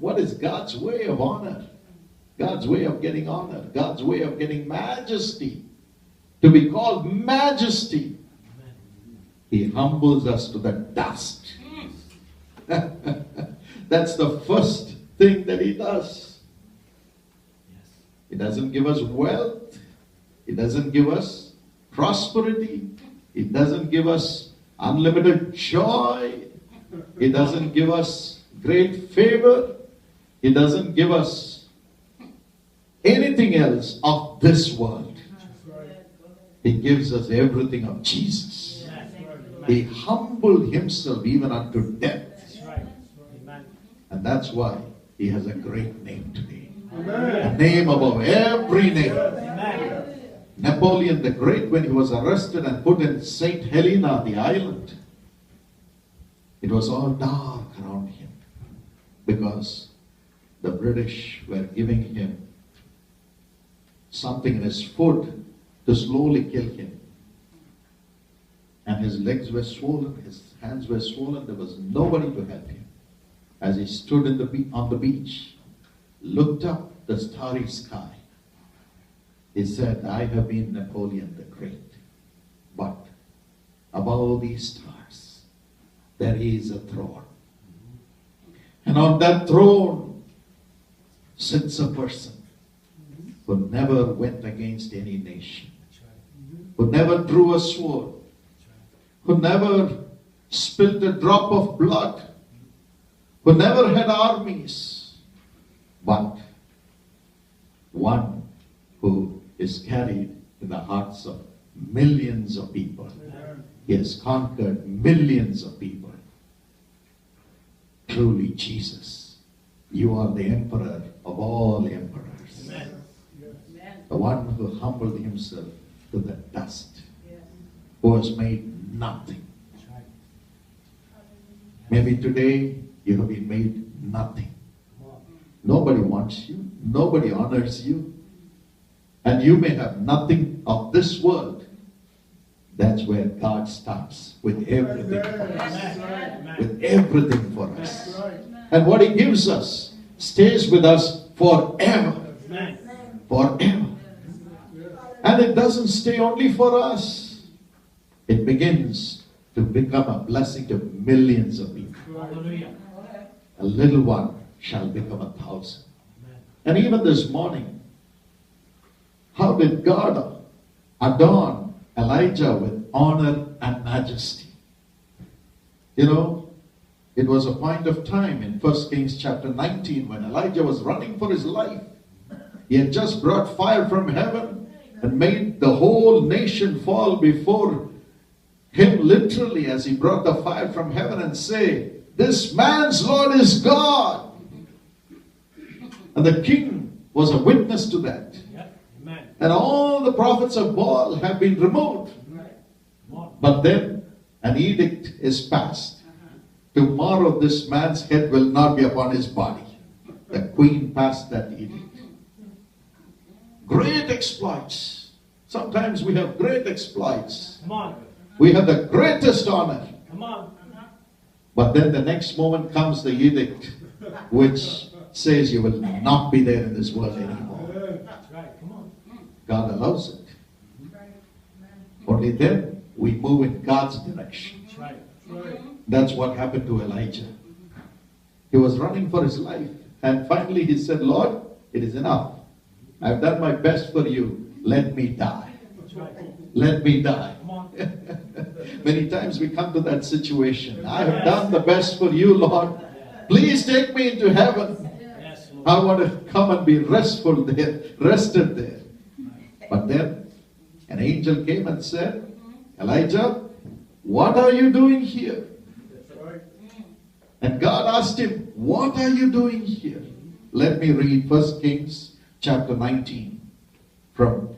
What is God's way of honor? God's way of getting honor. God's way of getting majesty. To be called majesty. He humbles us to the dust. That's the first thing that he does. He doesn't give us wealth. He doesn't give us prosperity. He doesn't give us unlimited joy. He doesn't give us great favor. He doesn't give us anything else of this world. He gives us everything of Jesus. He humbled himself even unto death. And that's why he has a great name today. A name above every name. Napoleon the Great, when he was arrested and put in St. Helena, the island, it was all dark around him because the British were giving him something in his food to slowly kill him. And his legs were swollen, his hands were swollen, there was nobody to help him. As he stood on the beach, looked up the starry sky, he said, I have been Napoleon the Great, but above these stars, there is a throne. And on that throne sits a person who never went against any nation, who never drew a sword, who never spilled a drop of blood, who never had armies, but one who is carried in the hearts of millions of people. He has conquered millions of people. Truly, Jesus, you are the emperor of all emperors. Amen. The one who humbled himself to the dust, who has made nothing. Maybe today you have been made nothing. Nobody wants you. Nobody honors you. And you may have nothing of this world. That's where God starts with everything for us. With everything for us. And what he gives us stays with us forever. Forever. And it doesn't stay only for us. It begins to become a blessing to millions of people. A little one shall become 1,000. And even this morning, how did God adorn Elijah with honor and majesty? You know, it was a point of time in 1 Kings chapter 19 when Elijah was running for his life. He had just brought fire from heaven and made the whole nation fall before him literally as he brought the fire from heaven and say, this man's Lord is God. And the king was a witness to that. And all the prophets of Baal have been removed. But then an edict is passed. Tomorrow this man's head will not be upon his body. The queen passed that edict. Great exploits. Sometimes we have great exploits. We have the greatest honor. But then the next moment comes the edict which says you will not be there in this world anymore. God allows it. Only then we move in God's direction. That's what happened to Elijah. He was running for his life. And finally he said, Lord, it is enough. I've done my best for you. Let me die. Let me die. Many times we come to that situation. I have done the best for you, Lord. Please take me into heaven. I want to come and be restful there, rested there. But then an angel came and said, Elijah, what are you doing here? And God asked him, what are you doing here? Let me read 1 Kings chapter 19 from